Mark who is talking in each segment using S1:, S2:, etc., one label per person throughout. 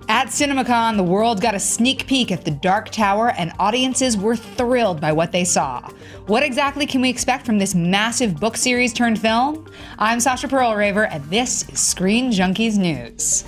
S1: At CinemaCon, the world got a sneak peek at The Dark Tower, and audiences were thrilled by what they saw. What exactly can we expect from this massive book series turned film? I'm Sasha Perl-Raver, and this is Screen Junkies News.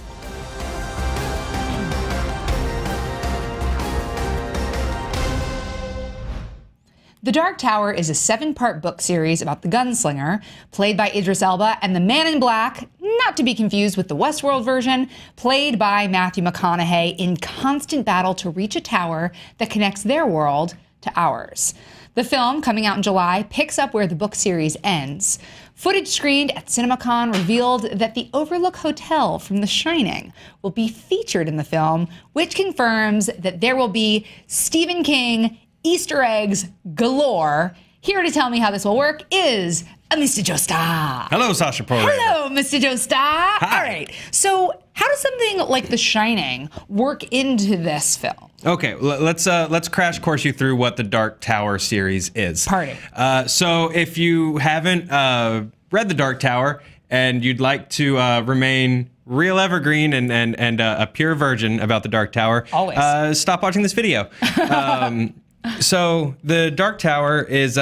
S1: The Dark Tower is a 7-part book series about the gunslinger, played by Idris Elba, and the Man in Black, not to be confused with the Westworld version, played by Matthew McConaughey, in constant battle to reach a tower that connects their world to ours. The film, coming out in July, picks up where the book series ends. Footage screened at CinemaCon revealed that the Overlook Hotel from The Shining will be featured in the film, which confirms that there will be Stephen King Easter eggs galore. Here to tell me how this will work is Mr. Joe Starr.
S2: Hello, Sasha Perl-Raver.
S1: Hello, Mr. Joe Starr.
S2: Hi.
S1: All right. So, how does something like The Shining work into this film?
S2: Okay, let's crash course you through what the Dark Tower series is.
S1: Party.
S2: So, if you haven't read the Dark Tower and you'd like to remain real evergreen and a pure virgin about the Dark Tower,
S1: always
S2: stop watching this video. So the Dark Tower is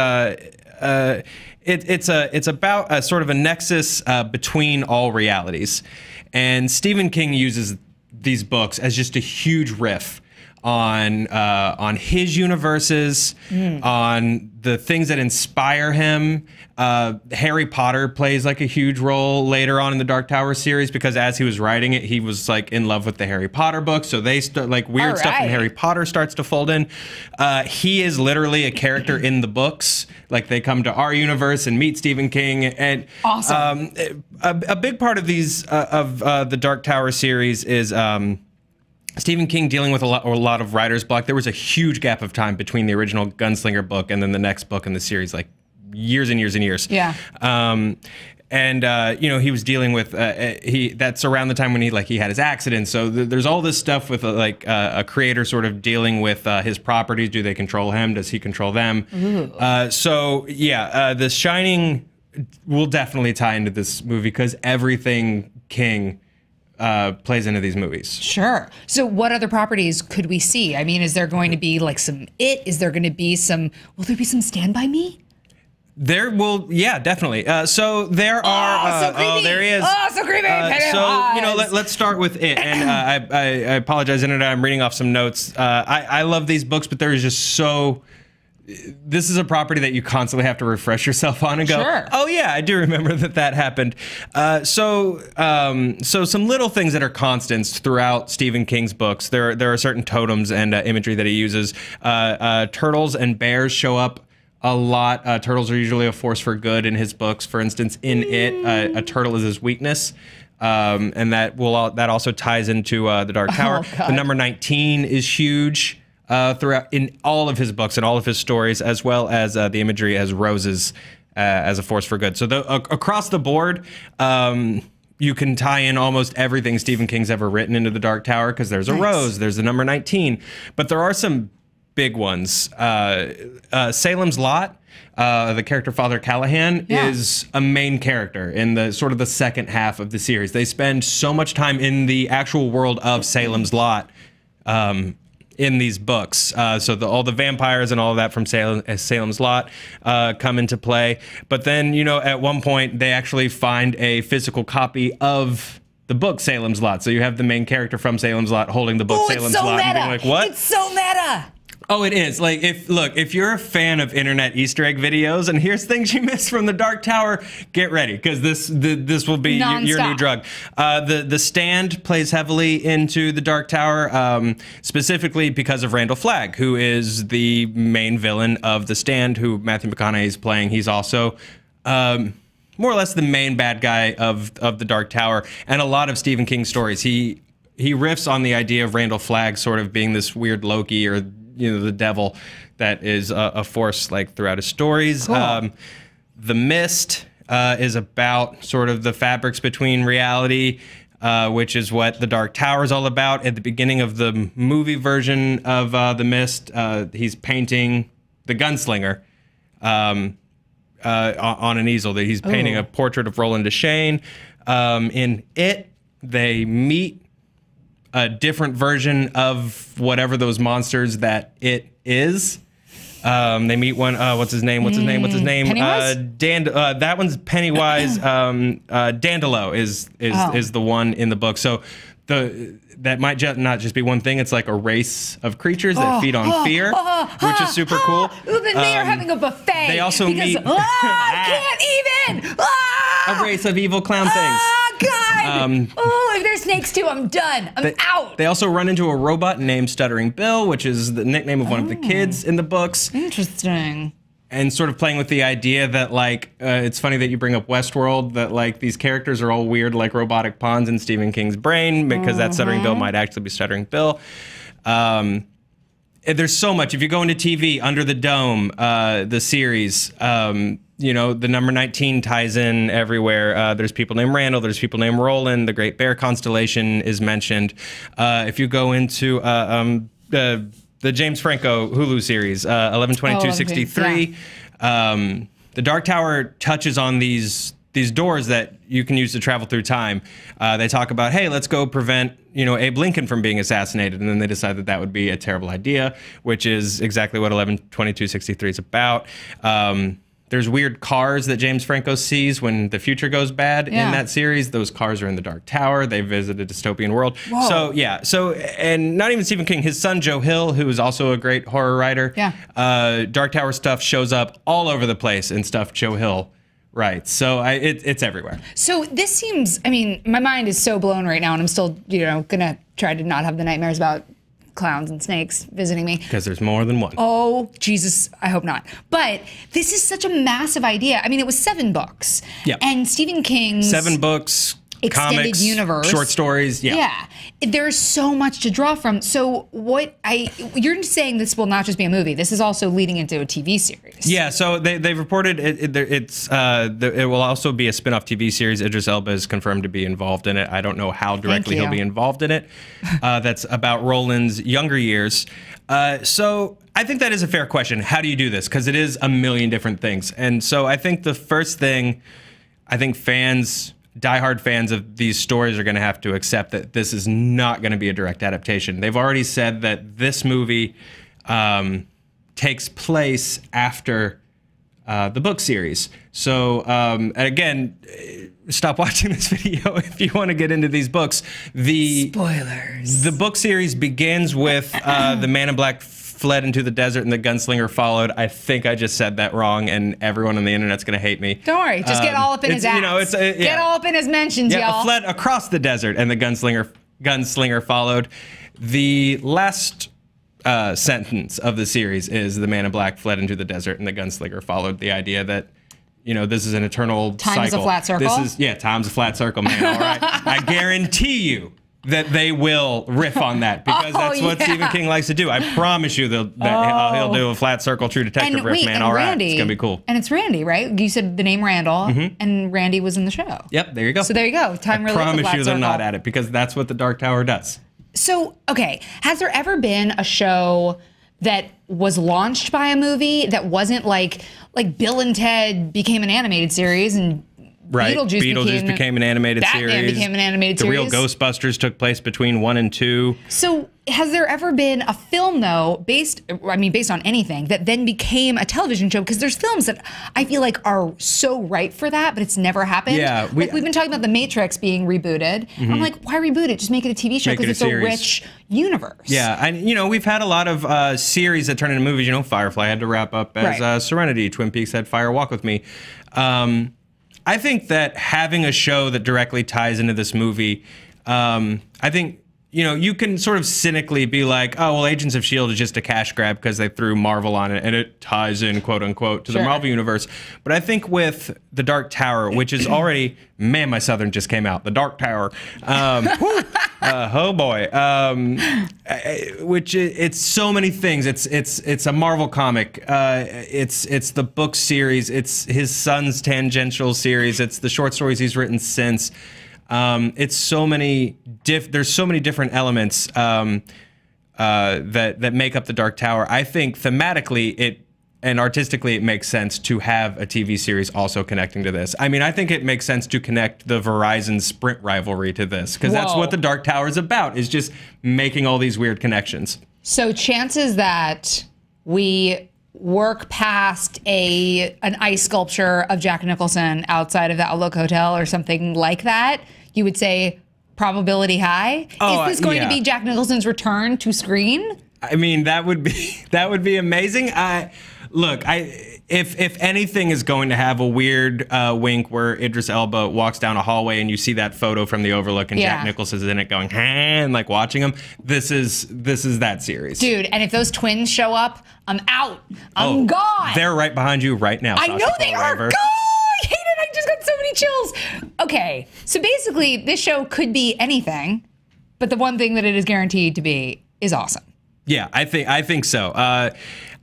S2: it's about a sort of a nexus between all realities, and Stephen King uses these books as just a huge riff on his universes, on the things that inspire him. Harry Potter plays like a huge role later on in the Dark Tower series, because as he was writing it, he was like in love with the Harry Potter books. So they like weird stuff from Harry Potter starts to fold in. He is literally a character in the books. Like they come to our universe and meet Stephen King. And
S1: awesome.
S2: A big part of these of the Dark Tower series is Stephen King dealing with a lot of writer's block. There was a huge gap of time between the original Gunslinger book and then the next book in the series, like years and years and years.
S1: Yeah.
S2: You know, he was dealing with that's around the time when he had his accident. So there's all this stuff with a creator sort of dealing with his properties. Do they control him? Does he control them? So yeah, The Shining will definitely tie into this movie because everything King plays into these movies.
S1: Sure. So what other properties could we see? I mean, is there going to be like some It? Is there going to be some, will there be some Stand By Me?
S2: There will, yeah, definitely. So there are,
S1: so creepy.
S2: Oh, there he is.
S1: Oh, so creepy.
S2: So, you know, let's start with It. And I apologize, Internet, I'm reading off some notes. I love these books, but there is just so, this is a property that you constantly have to refresh yourself on and go,
S1: sure.
S2: Oh yeah, I do remember that happened. So some little things that are constants throughout Stephen King's books. There are certain totems and imagery that he uses. Turtles and bears show up a lot. Turtles are usually a force for good in his books. For instance, in It, a turtle is his weakness. And that also ties into the Dark Tower.
S1: Oh,
S2: the number 19 is huge throughout in all of his books and all of his stories, as well as the imagery as roses as a force for good. So across the board, you can tie in almost everything Stephen King's ever written into the Dark Tower, because there's a rose, there's the number 19, but there are some big ones. Salem's Lot, the character Father Callahan, is a main character in the sort of the second half of the series. They spend so much time in the actual world of Salem's Lot in these books. So all the vampires and all of that from Salem's Lot come into play. But then, you know, at one point they actually find a physical copy of the book Salem's Lot. So you have the main character from Salem's Lot holding the book Salem's Lot and being like, what?
S1: It's so meta.
S2: Oh, it is. Like, if you're a fan of internet Easter egg videos and here's things you missed from the Dark Tower, get ready, because this will be your new drug. The Stand plays heavily into the Dark Tower, specifically because of Randall Flagg, who is the main villain of the Stand, who Matthew McConaughey is playing. He's also more or less the main bad guy of the Dark Tower, and a lot of Stephen King stories. He riffs on the idea of Randall Flagg sort of being this weird Loki, or the devil that is a force like throughout his stories.
S1: Cool.
S2: The Mist is about sort of the fabrics between reality, which is what the Dark Tower is all about. At the beginning of the movie version of The Mist, he's painting the gunslinger on an easel. That he's painting a portrait of Roland Deschain. In It, they meet a different version of whatever those monsters that it is. They meet one. What's his name?
S1: Pennywise?
S2: That one's Pennywise. Dandelo is the one in the book. So that might not just be one thing. It's like a race of creatures that feed on fear, which is super cool.
S1: Then they are having a buffet.
S2: They also meet.
S1: I can't even.
S2: A race of evil clown things.
S1: God! If there's snakes too, I'm done. I'm out.
S2: They also run into a robot named Stuttering Bill, which is the nickname of one of the kids in the books.
S1: Interesting.
S2: And sort of playing with the idea that, like, it's funny that you bring up Westworld, that, like, these characters are all weird, like robotic pawns in Stephen King's brain, because that Stuttering Bill might actually be Stuttering Bill. There's so much. If you go into TV, Under the Dome, the series, you know, the number 19 ties in everywhere. There's people named Randall. There's people named Roland. The Great Bear constellation is mentioned. If you go into the James Franco Hulu series, 11/22/63, the Dark Tower touches on these doors that you can use to travel through time. They talk about, hey, let's go prevent, you know, Abe Lincoln from being assassinated, and then they decide that that would be a terrible idea, which is exactly what 11/22/63 is about. There's weird cars that James Franco sees when the future goes bad in that series. Those cars are in the Dark Tower. They visit a dystopian world.
S1: Whoa.
S2: So, yeah. So, and not even Stephen King, his son, Joe Hill, who is also a great horror writer.
S1: Yeah.
S2: Dark Tower stuff shows up all over the place in stuff Joe Hill writes. So it's everywhere.
S1: So this seems, I mean, my mind is so blown right now, and I'm still, you know, gonna try to not have the nightmares about clowns and snakes visiting me.
S2: Because there's more than one.
S1: Oh, Jesus, I hope not. But this is such a massive idea. I mean, it was 7 books.
S2: Yeah.
S1: And Stephen King's
S2: 7 books,
S1: extended
S2: comics,
S1: universe,
S2: short stories. Yeah.
S1: Yeah. There's so much to draw from. So you're saying this will not just be a movie. This is also leading into a TV series.
S2: Yeah. So they've reported it will also be a spin-off TV series. Idris Elba is confirmed to be involved in it. I don't know how directly he'll be involved in it. That's about Roland's younger years. So I think that is a fair question. How do you do this? Because it is a million different things. And so I think the first thing, diehard fans of these stories are going to have to accept that this is not going to be a direct adaptation. They've already said that this movie takes place after the book series. So, and again, stop watching this video if you want to get into these books.
S1: Spoilers.
S2: The book series begins with the Man in Black fled into the desert and the gunslinger followed. I think I just said that wrong, and everyone on the internet's going to hate me.
S1: Don't worry. Just get all up in his ass.
S2: You know,
S1: get all up in his mentions, y'all.
S2: Fled across the desert and the gunslinger followed. The last sentence of the series is the Man in Black fled into the desert and the gunslinger followed. The idea that, you know, this is an eternal cycle.
S1: Time is a flat circle?
S2: Time's a flat circle, man. All right. I guarantee you that they will riff on that, because that's what Stephen King likes to do. I promise you he'll do a flat circle True Detective riff, man. All right, it's gonna be cool.
S1: And it's Randy, right? You said the name Randall, and Randy was in the show.
S2: Yep, there you go.
S1: So there you go. Time really. I
S2: promise you they're not at it, because that's what the Dark Tower does.
S1: So, okay, has there ever been a show that was launched by a movie that wasn't like Bill and Ted became an animated series and
S2: right. Beetlejuice became an animated series.
S1: Batman became an animated series.
S2: The real Ghostbusters took place between 1 and 2.
S1: So has there ever been a film, though, based on anything, that then became a television show? Because there's films that I feel like are so ripe for that, but it's never happened.
S2: Yeah,
S1: we've been talking about The Matrix being rebooted. I'm like, why reboot it? Just make it a TV show, because it's a rich universe.
S2: Yeah, and you know, we've had a lot of series that turn into movies. You know, Firefly had to wrap up as Serenity. Twin Peaks had Fire Walk with Me. I think that having a show that directly ties into this movie, I think, you know, you can sort of cynically be like, oh, well, Agents of S.H.I.E.L.D. is just a cash grab because they threw Marvel on it and it ties in, quote unquote, to the Marvel universe. But I think with The Dark Tower, which is already, man, my Southern just came out, The Dark Tower. Oh boy. Which it's so many things. It's a Marvel comic. It's the book series. It's his son's tangential series. It's the short stories he's written since. It's so many there's so many different elements that make up the Dark Tower. I think thematically and artistically it makes sense to have a TV series also connecting to this. I mean, I think it makes sense to connect the Verizon Sprint rivalry to this, because that's what the Dark Tower is about, is just making all these weird connections.
S1: So chances that we work past an ice sculpture of Jack Nicholson outside of the Outlook Hotel or something like that, you would say probability high? Is this going to be Jack Nicholson's return to screen?
S2: I mean, that would be amazing. If anything is going to have a weird wink where Idris Elba walks down a hallway and you see that photo from the Overlook and Jack Nicholson's in it going, and like watching him, this is that series.
S1: Dude, and if those twins show up, I'm out. I'm gone.
S2: They're right behind you right now.
S1: I know they are. God, I hate it. I just got so many chills. Okay, so basically this show could be anything, but the one thing that it is guaranteed to be is awesome.
S2: Yeah, I think so.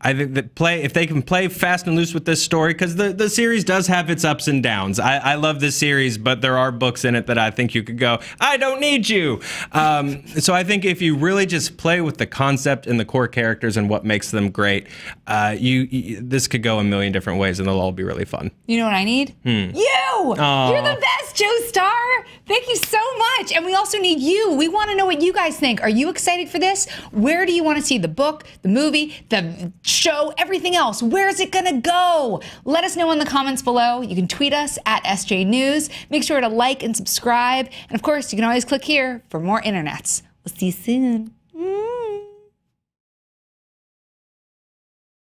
S2: I think that if they can play fast and loose with this story, because the series does have its ups and downs. I love this series, but there are books in it that I think you could go, I don't need you. So I think if you really just play with the concept and the core characters and what makes them great, this could go a million different ways, and they'll all be really fun.
S1: You know what I need? You!
S2: Aww.
S1: You're the best, Joe Star! Thank you so much. And we also need you. We want to know what you guys think. Are you excited for this? Where do you want to see the book, the movie, the show, everything else? Where's it gonna go? Let us know in the comments below. You can tweet us at SJ News. Make sure to like and subscribe. And of course, you can always click here for more internets. We'll see you soon.